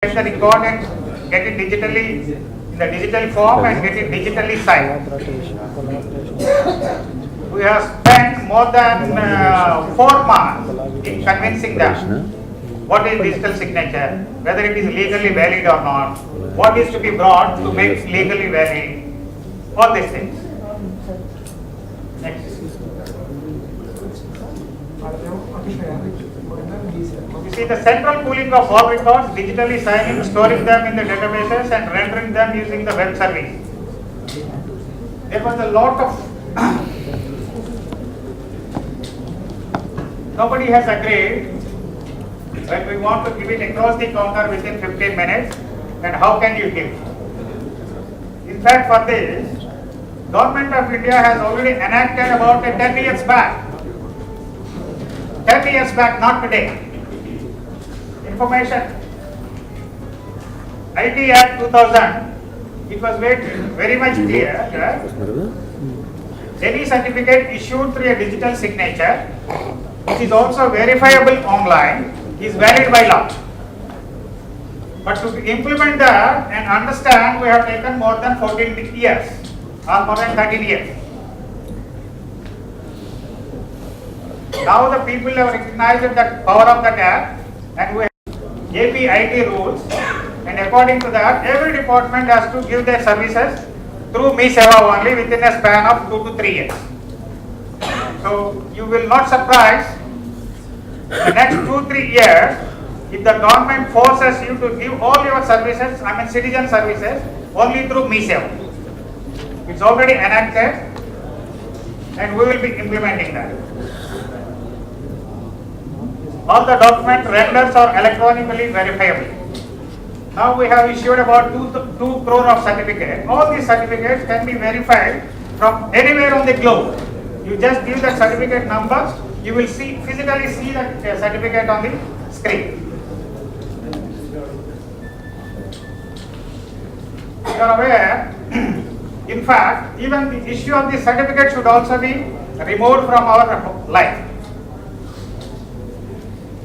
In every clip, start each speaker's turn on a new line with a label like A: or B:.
A: get the record and get it digitally in the digital form and get it digitally signed. We have spent more than 4 months in convincing them what is digital signature, whether it is legally valid or not, what is to be brought to make it legally valid, all these things. Next. You see, the central pooling of all records, digitally signing, storing them in the databases and rendering them using the web service. There was a lot of nobody has agreed when we want to give it across the counter within 15 minutes, and how can you give? In fact, for this, Government of India has already enacted about 10 years back. 10 years back, not today. Information IT Act 2000, it was made very much clear that any certificate issued through a digital signature, which is also verifiable online, is valid by law. But to implement that and understand, we have taken more than 14 years or more than 13 years. Now the people have recognized the power of that act, and we have APIT rules, and according to that, every department has to give their services through MeSeva only within a span of 2 to 3 years. So you will not surprise the next 2-3 years if the government forces you to give all your services, citizen services, only through MeSeva. It's already enacted, and we will be implementing that. All the document renders are electronically verifiable. Now we have issued about 2 crore of certificates. All these certificates can be verified from anywhere on the globe. You just give the certificate number, you will physically see the certificate on the screen. You are aware, in fact, even the issue of the certificate should also be removed from our life.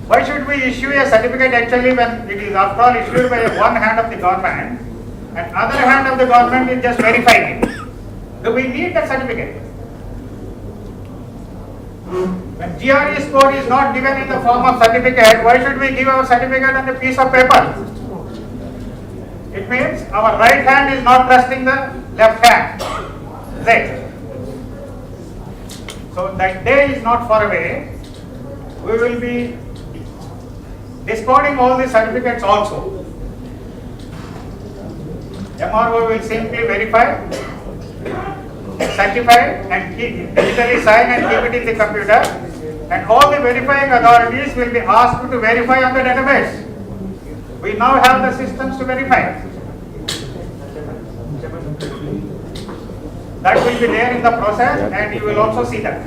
A: Why should we issue a certificate actually when it is after all issued by one hand of the government and other hand of the government is just verifying it? Do we need that certificate? When GRE score is not given in the form of certificate, why should we give our certificate on a piece of paper? It means our right hand is not trusting the left hand. Right. So that day is not far away. We will be discarding all the certificates also. MRO will simply verify, certify and digitally sign and keep it in the computer, and all the verifying authorities will be asked to verify on the database. We now have the systems to verify. That will be there in the process, and you will also see that.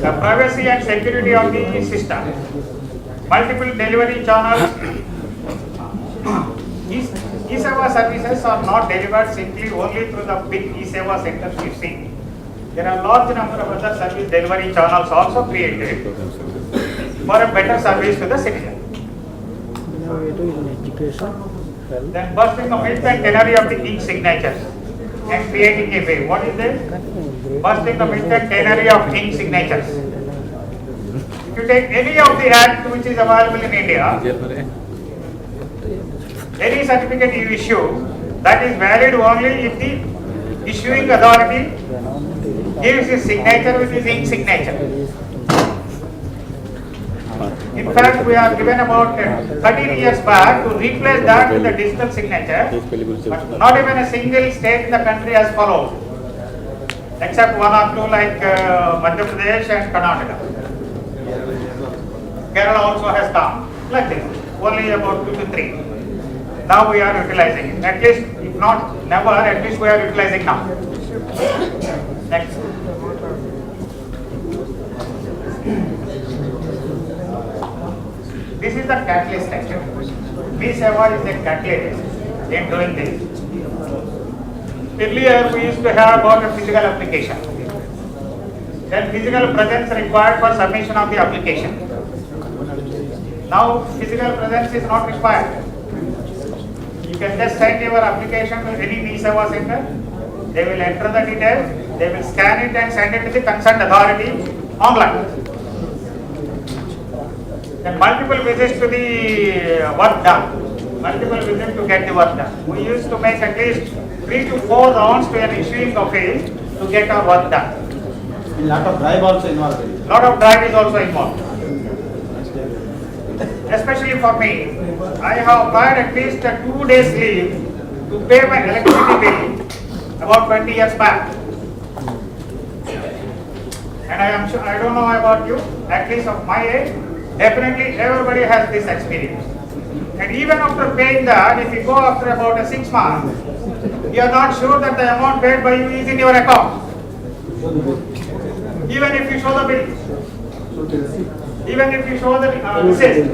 A: The privacy and security of the system. Multiple delivery channels. eSeva services are not delivered simply only through the big eSeva centers you see. There are large number of other service delivery channels also created for a better service to the citizen. Then bursting the myth and tenor of the ink signatures and creating a way. What is this? Bursting the myth and tenor of ink signatures. If you take any of the act which is available in India, any certificate you issue, that is valid only if the issuing authority gives his signature with his ink signature. In fact, we are given about 13 years back to replace that with a digital signature, but not even a single state in the country has followed, except 1 or 2 like Madhya Pradesh and Karnataka. Kerala also has come like this, only about 2 to 3. Now we are utilizing it. At least, if not never, at least we are utilizing now. Next. This is the catalyst actually. MeSeva is a catalyst in doing this. Earlier we used to have about a physical application. Then physical presence required for submission of the application. Now physical presence is not required. You can just send your application to any e-Seva center. They will enter the details, they will scan it and send it to the concerned authority online. Then multiple visits to the work done. Multiple visits to get the work done. We used to make at least 3 to 4 rounds to an issuing office to get our work done.
B: A lot of drive also involved.
A: Lot of drive is also involved. Especially for me, I have applied at least a 2 days leave to pay my electricity bill about 20 years back. And I am sure, I don't know about you, at least of my age, definitely everybody has this experience. And even after paying that, if you go after about 6 months, you are not sure that the amount paid by you is in your account. Even if you show the bill, even if you show the receipt,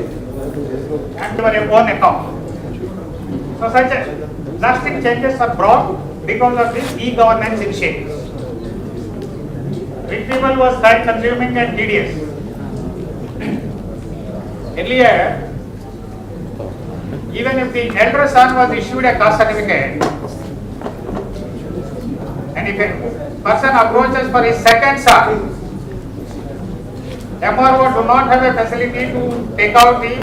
A: and your own account. So such a drastic changes are brought because of this e-governance initiatives. Retrieval was time consuming and tedious. Earlier, even if the elder son was issued a caste certificate, and if a person approaches for his second son, MRO do not have a facility to take out the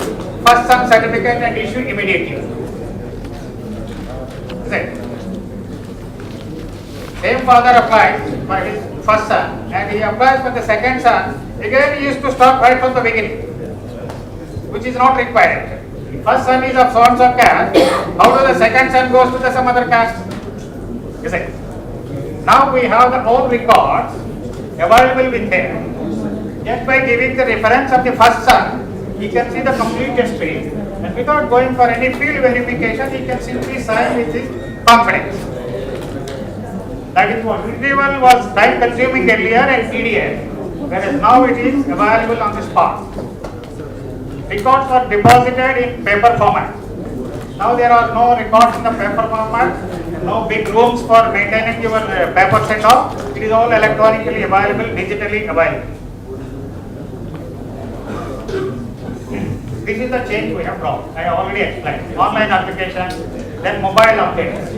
A: first son certificate and issue immediately. Same father applies for his first son and he applies for the second son, again he used to start right from the beginning, which is not required. First son is of so and so caste, how does the second son goes to the some other caste? You see. Now we have the old records available with him. Just by giving the reference of the first son, he can see the complete history, and without going for any field verification, he can simply sign with his confidence. That is what retrieval was time consuming earlier and tedious, whereas now it is available on the spot. Records are deposited in paper format. Now there are no records in the paper format, no big rooms for maintaining your papers and all. It is all electronically available, digitally available. This is the change we have brought. I have already explained. Online application, then mobile updates.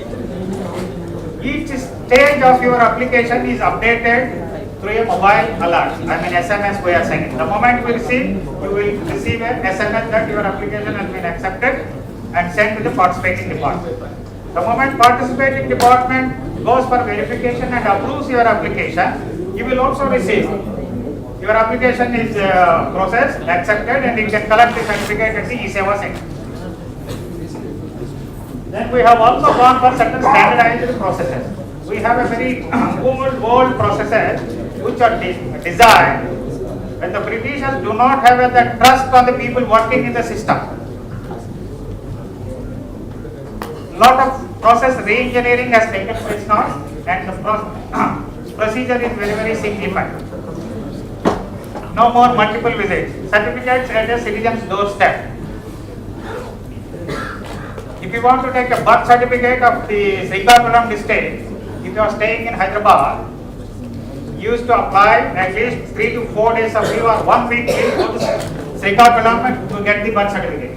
A: Each stage of your application is updated through a mobile alert. I mean SMS we are sending. The moment you will receive an SMS that your application has been accepted and sent to the participating department. The moment participating department goes for verification and approves your application, you will also receive. Your application is processed, accepted, and you can collect the certificate at the e-Seva center. Then we have also gone for certain standardized processes. We have a very old processes which are designed when the Britishers do not have the trust on the people working in the system. Lot of process re-engineering has taken place now, and the procedure is very simplified. No more multiple visits. Certificates at a citizen's doorstep. If you want to take a birth certificate of the Srikakulam district, if you are staying in Hyderabad, you used to apply at least 3 to 4 days of leave or 1 week leave to Srikakulam to get the birth certificate.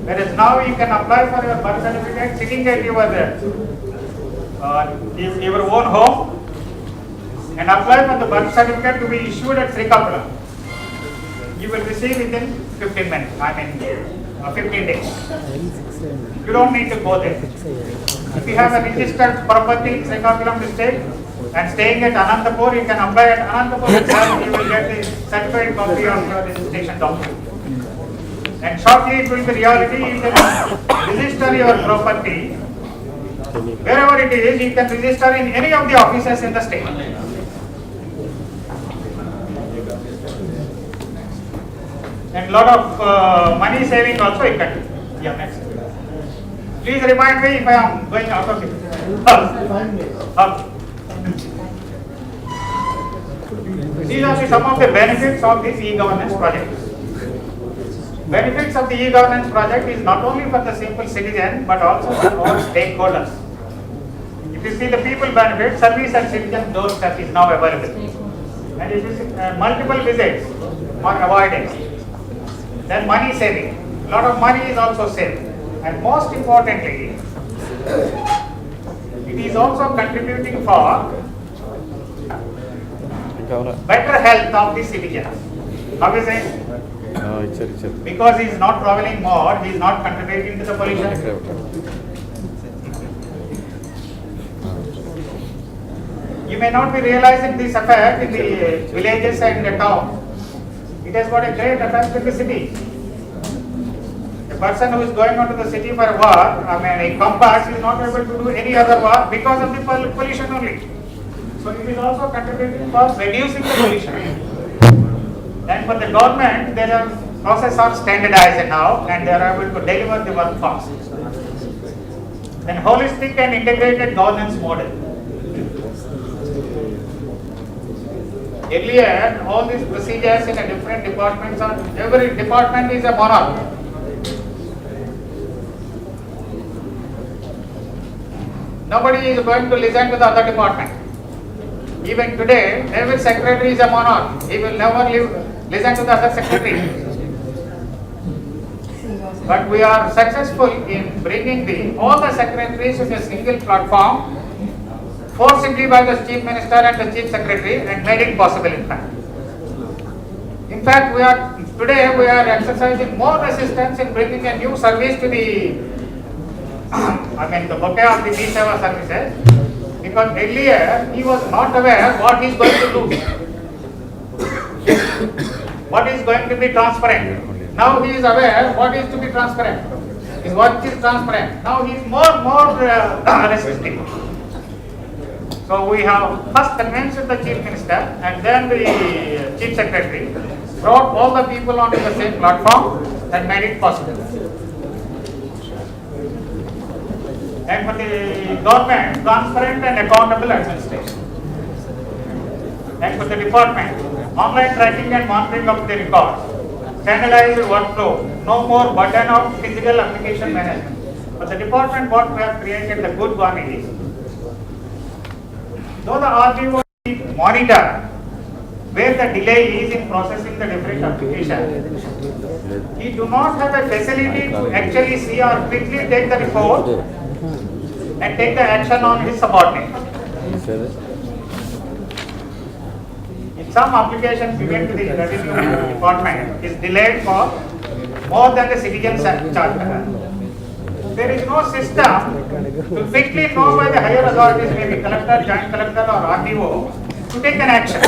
A: Whereas now you can apply for your birth certificate sitting at your own home, and apply for the birth certificate to be issued at Srikakulam. You will receive within 15 minutes, 15 days. You don't need to go there. If you have a registered property in Srikakulam district and staying at Anantapur, you can apply at Anantapur itself, you will get the certified copy of your registration document. And shortly it will be reality, you can register your property. Wherever it is, you can register in any of the offices in the state. And lot of money saving also you can do. Yeah, next. Please remind me if I am going out of it. These are some of the benefits of this e-governance project. Benefits of the e-governance project is not only for the simple citizen but also for all stakeholders. If you see the people benefit, service at citizen doorstep is now available. and if you see, multiple visits or avoidance, then money saving. A lot of money is also saved, and most importantly, it is also contributing for better health of the citizens. How is it? Because he is not traveling more, he is not contributing to the pollution. You may not be realizing this effect in the villages and the town. It has got a great effect in the city. A person who is going on to the city for work, he comes back, he is not able to do any other work because of the pollution only. So it is also contributing for reducing the pollution. And for the government, their processes are standardized now and they are able to deliver the work fast. Then holistic and integrated governance model. Earlier, all these procedures in a different departments are, every department is a monarch. Nobody is going to listen to the other department. Even today, every secretary is a monarch. He will never listen to the other secretary. But we are successful in bringing all the secretaries to a single platform, forcibly by the Chief Minister and the Chief Secretary, and made it possible in fact. In fact, today we are exercising more resistance in bringing a new service to the the bouquet of the D-Seva services, because earlier he was not aware what he is going to do, what is going to be transparent. Now he is aware what is to be transparent, is what is transparent. Now he is more resisting. So we have first convinced the Chief Minister and then the Chief Secretary, brought all the people onto the same platform and made it possible. And for the government, transparent and accountable administration. And for the department, online tracking and monitoring of the records, standardized workflow, no more burden of physical application management. For the department, what we have created, the good one is, though the RDO monitor where the delay is in processing the different applications, he do not have a facility to actually see or quickly take the report and take the action on his subordinate. In some applications given to the revenue department is delayed for more than the citizen charter. There is no system to quickly know by the higher authorities, maybe collector, joint collector or RDO, to take an action.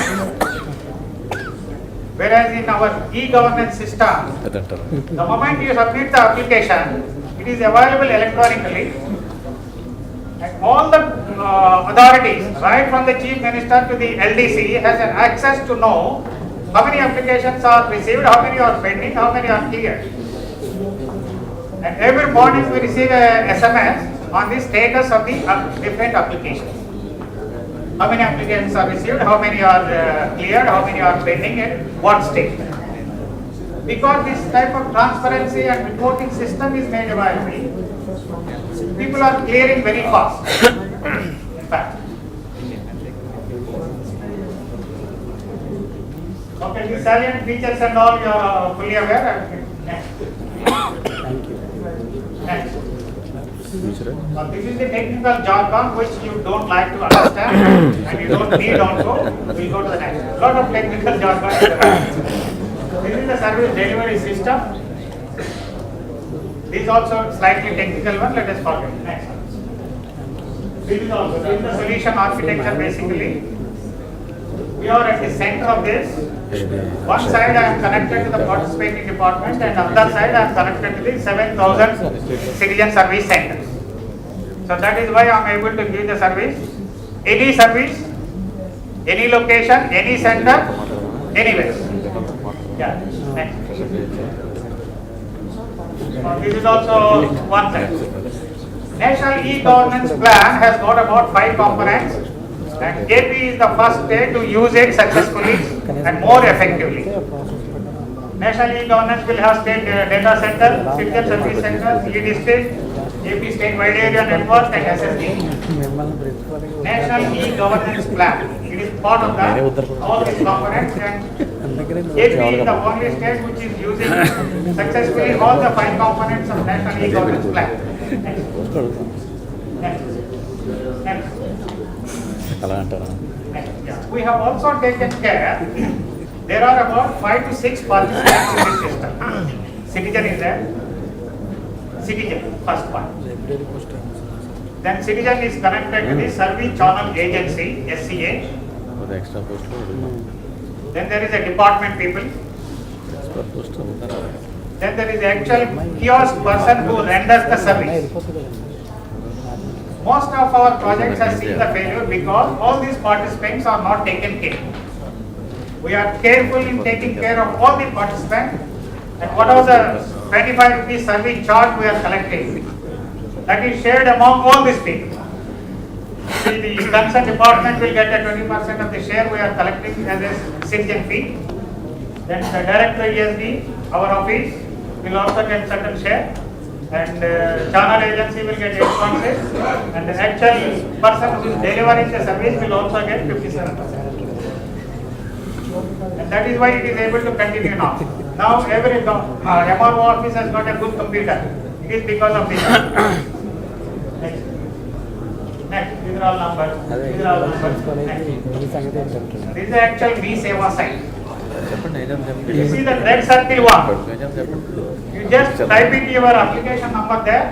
A: Whereas in our e-governance system, the moment you submit the application, it is available electronically. And all the authorities, right from the Chief Minister to the LDC, has an access to know how many applications are received, how many are pending, how many are cleared. And every morning we receive a SMS on the status of the different applications. How many applications are received, how many are cleared, how many are pending, and what state. Because this type of transparency and reporting system is made available, people are clearing very fast. In fact. Okay, the salient features and all you are fully aware. Next.
C: Thank you.
A: Next. This is the technical jargon which you don't like to understand and you don't need also. We'll go to the next. Lot of technical jargon. This is the service delivery system. This is also slightly technical one. Let us forget. Next. This is the solution architecture basically. We are at the center of this. One side I am connected to the participating department and other side I am connected to the 7,000 citizen service centers. So that is why I am able to give the service, any location, any center, anywhere. Yeah. Next. This is also one side. National e-governance plan has got about 5 components. And KP is the first state to use it successfully and more effectively. National e-governance will have state data center, citizen service centers, e-district, AP State Wide Area Network and SSD.
C: మిమ్మల్ని ప్రిన్సిపల్గా
A: National E-Governance Plan. It is part of that, all these components, and
C: అందుకనే
A: AP is the only state which is using successfully all the 5 components of National E-Governance Plan. Next. Next.
D: అలా అంటారా?
A: Next. Yeah. We have also taken care, there are about 5 to 6 participants in this system. Citizen is there. Citizen, first one.
C: Library post
A: Then citizen is connected to the Service Channel Agency, SCA.
D: కొద్దిగా extra పోస్టులు
A: Then there is a department people.
D: Extra post అవుతారా?
A: Then there is the actual kiosk person who renders the service.
C: అయిపోతుంది కదండి.
A: Most of our projects have seen the failure because all these participants are not taken care. We are careful in taking care of all the participants, and whatever the 25 rupees service charge we are collecting, that is shared among all these people. See, the concerned department will get a 20% of the share we are collecting as a citizen fee. Then the director ESD, our office, will also get certain share. And channel agency will get 8.6, and the actual person who is delivering the service will also get 57%. And that is why it is able to continue now. Now every MRO office has got a good computer. It is because of this. Next. Next. These are all numbers.
C: అదే
A: These are all numbers.
C: Principal
A: Next.
C: అయితే ఈ సంగతి ఏంటంటే
A: This is the actual V Seva site.
D: చెప్పండి ఏదైనా
A: You
D: చెప్పండి.
A: see the red circle one.
D: కొంచెం చెప్పండి.
A: You just type in your application number there.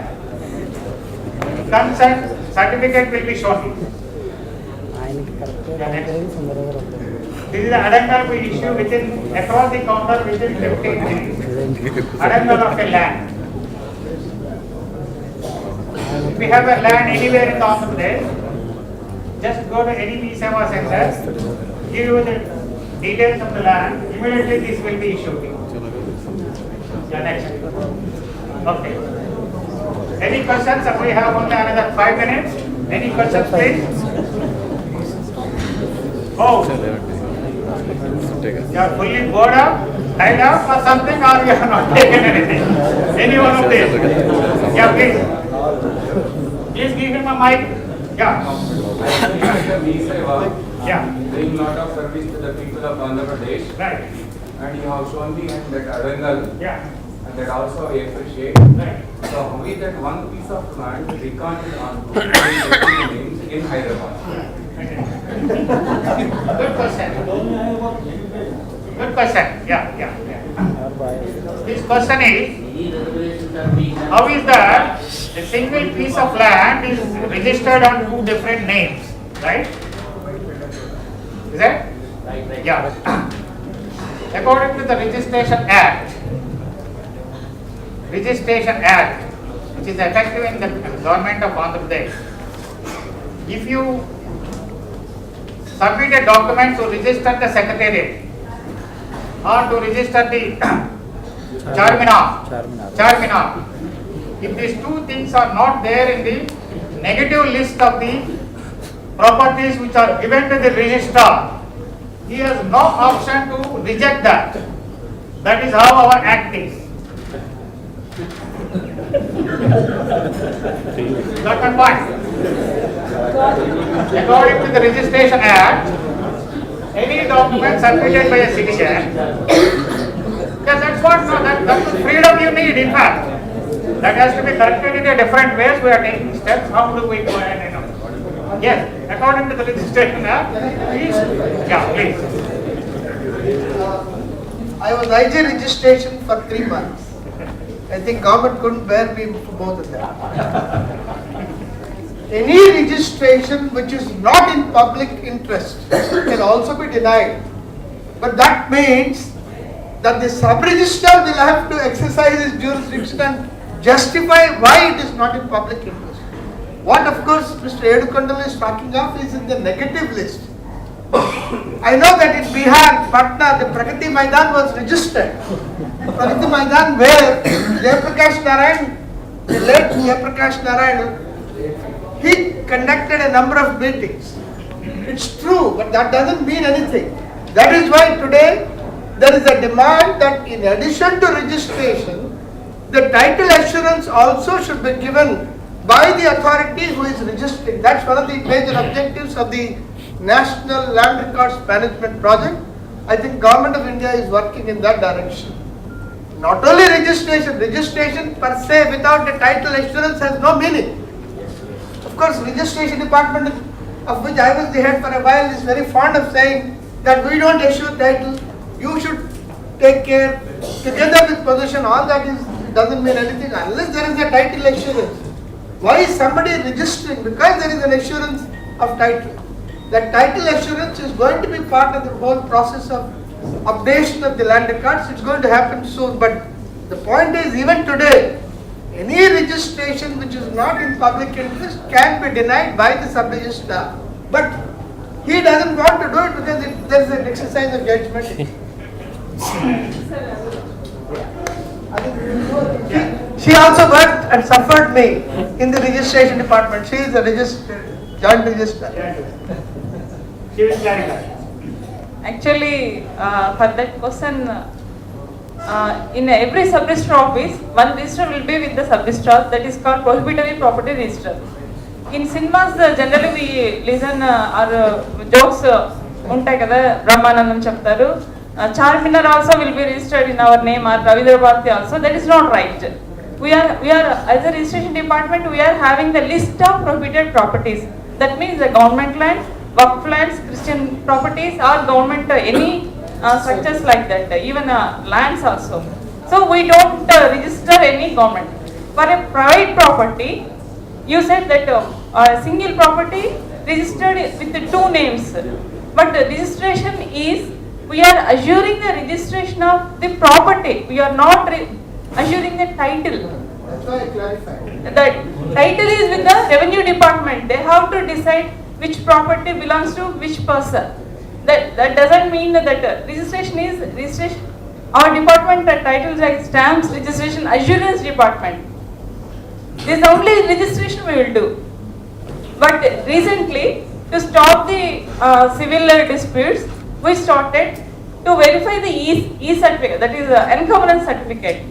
A: Consent certificate will be shown.
C: ఆయనకి కరెక్ట్గా
A: Yeah, next.
C: రావట్లేదు, సుందరగా ఉంటుంది.
A: This is the addendum we issue within, across the counter within 15 minutes. Addendum of a land. If we have a land anywhere in the Andhra Pradesh, just go to any Seva center, give you the details of the land, immediately this will be issued. Yeah, next. Okay. Any questions? We have only another 5 minutes. Any questions, please? Oh, you are fully bored up, tied up or something, or you have not taken anything? Any one of these? Yeah, please. Please give him a mic. Yeah. Yeah.
E: Doing lot of service to the people of Andhra Pradesh,
A: Right.
E: and you have shown me and that Arangal,
A: Yeah.
E: and that also I appreciate.
A: Right.
E: So how is that one piece of land recorded on names in Hyderabad?
A: Good question. Good question. Yeah, yeah, yeah.
C: ఎవరు బాగా
A: This question is, how is that a single piece of land is registered on 2 different names, right? Is that? Yeah. According to the Registration Act, which is effective in the government of Andhra Pradesh, if you submit a document to register the secretariat or to register the Charminar, if these 2 things are not there in the negative list of the properties which are given to the registrar, he has no option to reject that. That is how our act is. Second point. According to the Registration Act, any document submitted by a citizen, yes, that's what, no, that's the freedom you need, in fact. That has to be corrected in a different ways. We are taking steps. How do we go ahead and yes, according to the Registration Act, please, yeah, please.
F: I was IG registration for 3 months. I think government couldn't bear me for more than that. Any registration which is not in public interest can also be denied. But that means that the sub-registrar will have to exercise his jurisdiction and justify why it is not in public interest. What of course Mr. Edukandal is talking of is in the negative list. I know that in Bihar, Patna, the Pragati Maidan was registered. Pragati Maidan where Jayaprakash Narayan, the late Jayaprakash Narayan, he conducted a number of meetings. It's true, but that doesn't mean anything. That is why today there is a demand that in addition to registration, the title assurance also should be given by the authority who is registering. That's one of the major objectives of the National Land Records Management Project. I think Government of India is working in that direction. Not only registration per se without a title assurance has no meaning. Of course, registration department, of which I was the head for a while, is very fond of saying that we don't issue title, you should take care, together with possession. All that doesn't mean anything unless there is a title assurance. Why is somebody registering? Because there is an assurance of title. That title assurance is going to be part of the whole process of updation of the land records. It's going to happen soon. But the point is, even today, any registration which is not in public interest can be denied by the sub-registrar. But he doesn't want to do it because there is an exercise of judgment. She also worked and suffered me in the registration department. She is a joint registrar.
A: She will clarify.
G: Actually, for that question, in every sub-register office, one register will be with the sub-registrar, that is called prohibitory property register. In cinemas, generally we listen our jokes untai kada, Brahmanandam chaptaru. Charminar also will be registered in our name, or Ravindra Bharati also. That is not right. We are as a registration department, we are having the list of prohibited properties. That means the government land, Waqf lands, Christian properties, or government any structures like that, even lands also. So we don't register any government. For a private property, you said that a single property registered with the two names, but the registration is, we are assuring the registration of the property. We are not assuring the title.
F: That's why I clarified.
G: The title is with the revenue department. They have to decide which property belongs to which person. That doesn't mean that registration is registration. Our department titles like stamps, registration, assurance department. This is only registration we will do. But recently, to stop the civil disputes, we started to verify the e-certificate, that is encumbrance certificate.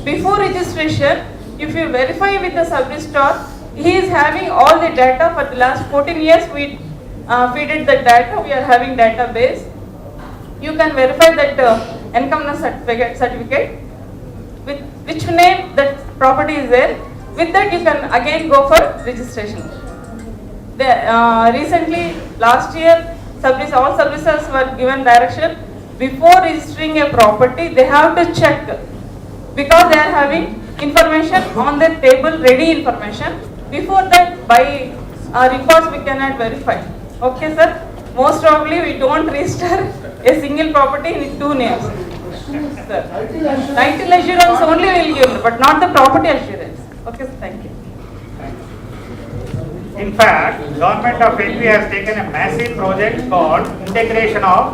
G: Before registration, if you verify with the sub-registrar, he is having all the data for the last 14 years. We feeded the data. We are having database. You can verify that encumbrance certificate with which name that property is there. With that, you can again go for registration. Recently, last year, all sub-registrars were given direction before registering a property. They have to check because they are having information on their table, ready information. Before that, by records we cannot verify. Okay, sir. Most probably we don't register a single property in two names. Sir. Title assurance only will give, but not the property assurance. Okay, sir. Thank you.
A: In fact, Government of AP has taken a massive project called integration of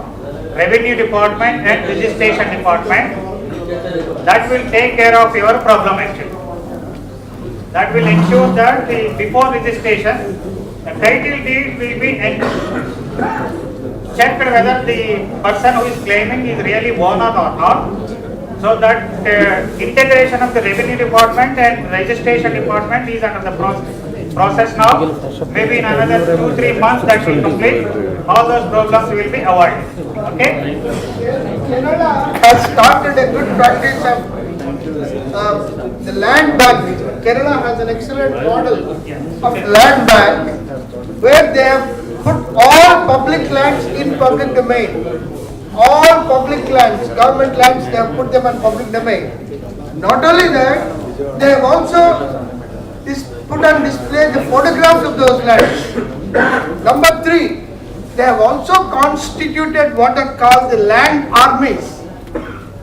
A: Revenue Department and Registration Department. That will take care of your problem actually. That will ensure that before registration, the title deed will be checked whether the person who is claiming is really owner or not. So that integration of the Revenue Department and Registration Department is under the process now. Maybe in another 2-3 months that will complete. All those problems will be avoided. Okay?
F: Kerala has started a good practice of the land bank. Kerala has an excellent model of land bank where they have put all public lands in public domain. All public lands, government lands, they have put them in public domain. Not only that, they have also put on display the photographs of those lands. Number 3, they have also constituted what are called the land armies,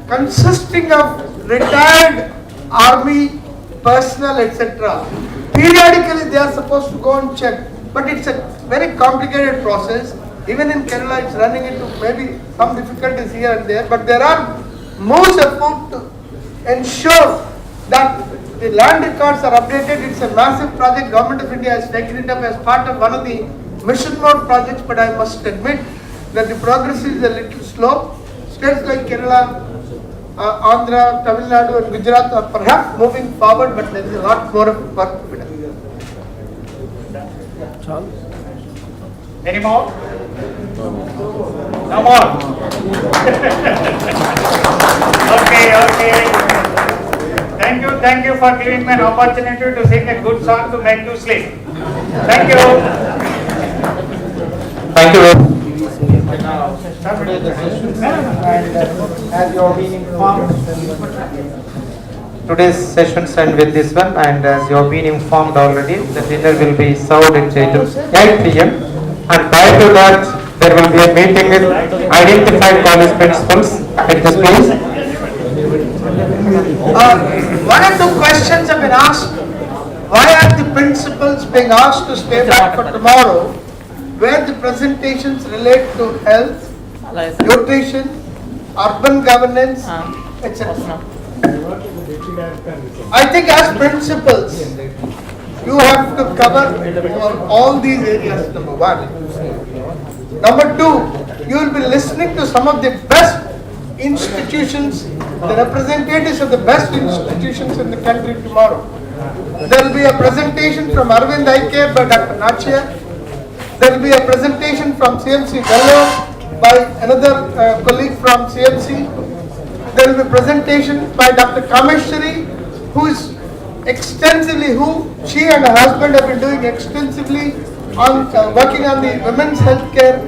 F: consisting of retired army personnel, etc. Periodically they are supposed to go and check, but it's a very complicated process. Even in Kerala, it's running into maybe some difficulties here and there, but there are moves afoot to ensure that the land records are updated. It's a massive project. Government of India has taken it up as part of one of the mission mode projects, but I must admit that the progress is a little slow. States like Kerala, Andhra, Tamil Nadu and Gujarat are perhaps moving forward, but there is a lot more of work to be done.
A: Any more? No more? Okay. Thank you for giving me an opportunity to sing a good song to make you sleep. Thank you.
B: Thank you.
F: As you have been informed,
H: Today's sessions end with this one, and as you have been informed already, the dinner will be served at 8 p.m. and prior to that, there will be a meeting with identified college principals at this place.
F: one or two questions have been asked. Why are the principals being asked to stay back for tomorrow, where the presentations relate to health, nutrition, urban governance, etc.? I think as principals, you have to cover all these areas, number one. Number two, you will be listening to some of the best institutions, the representatives of the best institutions in the country tomorrow. There will be a presentation from Arvind Eye Care by Dr. Nachia. There will be a presentation from CMC Vellore by another colleague from CMC. There will be a presentation by Dr. Kameshwari, who is she and her husband have been doing extensively on working on the women's health care.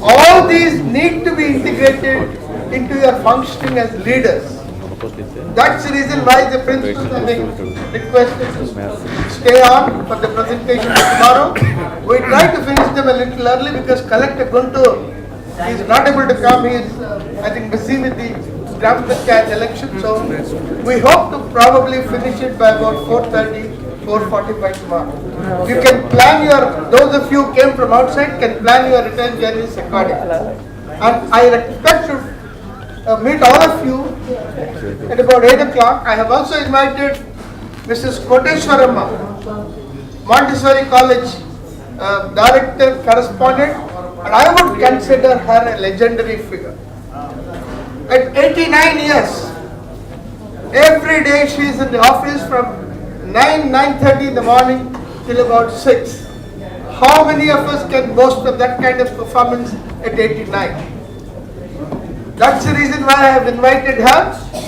F: All these need to be integrated into your functioning as leaders. That's the reason why the principals are being requested to stay on for the presentation tomorrow. We try to finish them a little early because Collector Guntur is not able to come. He is, I think, busy with the Gram Panchayat election. So we hope to probably finish it by about 4:30, 4:45 tomorrow. You can plan those of you who came from outside can plan your return journeys accordingly. And I expect to meet all of you at about 8 o'clock. I have also invited Mrs. Koteshwaramma, Montessori College Director, Correspondent, and I would consider her a legendary figure. At 89 years, every day she is in the office from 9:30 in the morning till about 6. How many of us can boast of that kind of performance at 89? That's the reason why I have invited her.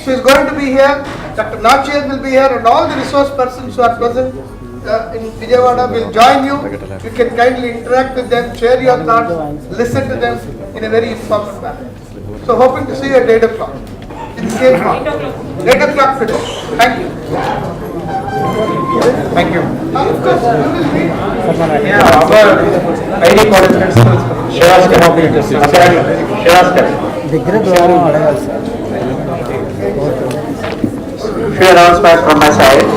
F: She is going to be here. Dr. Nachia will be here, and all the resource persons who are present in Vijayawada will join you. You can kindly interact with them, share your thoughts, listen to them in a very informal manner. So hoping to see you at 8 o'clock in the same hall. 8 o'clock today. Thank you.
H: Thank you.
F: Of course, we will meet.
H: Yeah, our ID college principals, Shiraz
C: దగ్గర దూరం అడగాలి sir.
H: Few announcements from my side.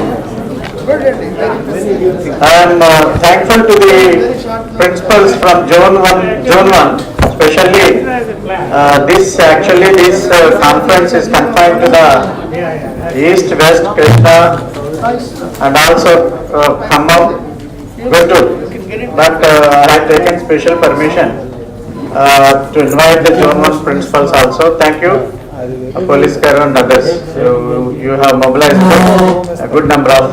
H: I am thankful to the principals from Zone 1, especially this conference is confined to the East, West, Krishna and also Khammam, Guntur. But I have taken special permission to invite the Zone 1 principals also. Thank you, Police Care and others. You have mobilized a good number of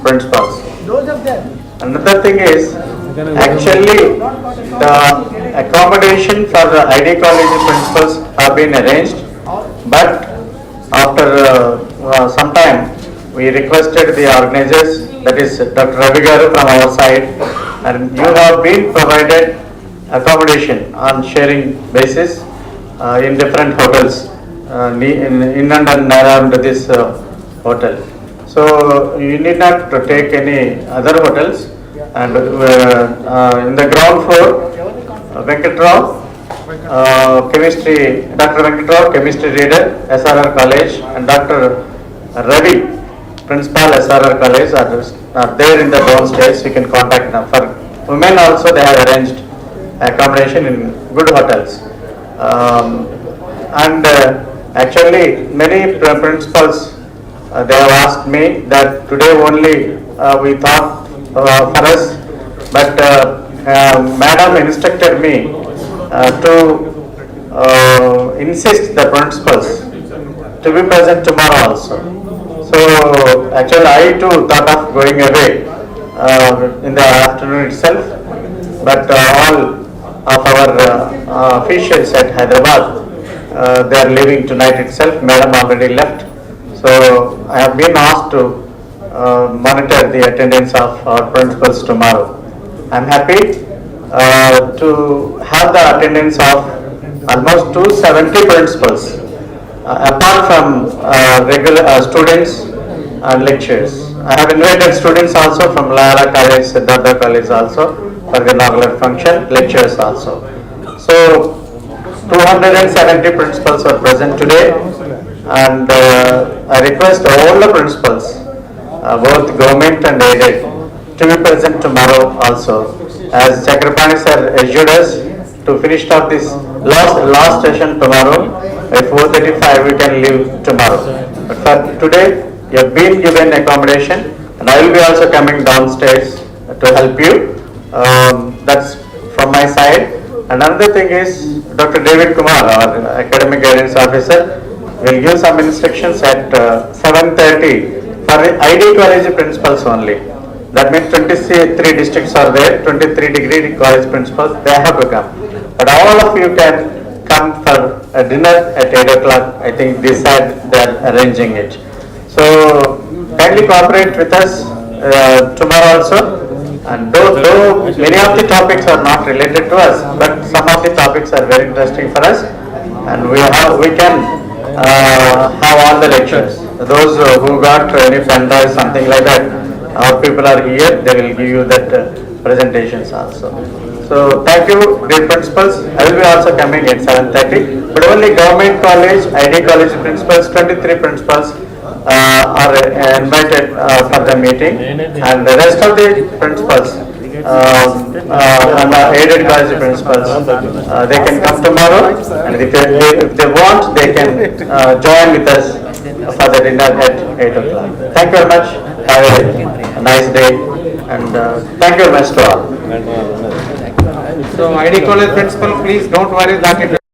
H: principals. Another thing is, actually the accommodation for the ID college principals have been arranged, but after some time we requested the organizers, that is Dr. Ravi Garu from our side, and you have been provided accommodation on sharing basis in different hotels in and around this hotel. So you need not to take any other hotels, and in the ground floor, Venkatrao, chemistry, Dr. Venkatrao, chemistry reader, SRR College, and Dr. Ravi, principal SRR College, are there in the downstairs. You can contact them. For women also, they have arranged accommodation in good hotels. Actually many principals, they have asked me that today only we thought for us, but Madam instructed me to insist the principals to be present tomorrow also. So actually I too thought of going away in the afternoon itself. But all of our officials at Hyderabad, they are leaving tonight itself. Madam already left. So I have been asked to monitor the attendance of our principals tomorrow. I am happy to have the attendance of almost 270 principals, apart from regular students and lecturers. I have invited students also from Lara College, Siddhartha College also for the inaugural function, lecturers also. So 270 principals are present today, and I request all the principals, both government and aided, to be present tomorrow also. As Chakrapani sir assured us to finish off this last session tomorrow, at 4:35 we can leave tomorrow. But for today, you have been given accommodation, and I will be also coming downstairs to help you. That's from my side. Another thing is Dr. David Kumar, our academic guidance officer, will give some instructions at 7:30 for ID college principals only. That means 23 districts are there, 23 degree college principals, they have to come. But all of you can come for a dinner at 8 o'clock. I think this side they are arranging it. So kindly cooperate with us tomorrow also. And though many of the topics are not related to us, but some of the topics are very interesting for us, and we can have all the lectures. Those who got any pen drive, something like that, our people are here, they will give you that presentations also. So thank you, dear principals. I will be also coming at 7:30, but only government college, ID college principals, 23 principals are invited for the meeting, and the rest of the principals and aided college principals, they can come tomorrow, and if they want, they can join with us for the dinner at 8 o'clock. Thank you very much. Have a nice day, and thank you very much to all.
A: So ID college principal, please don't worry that it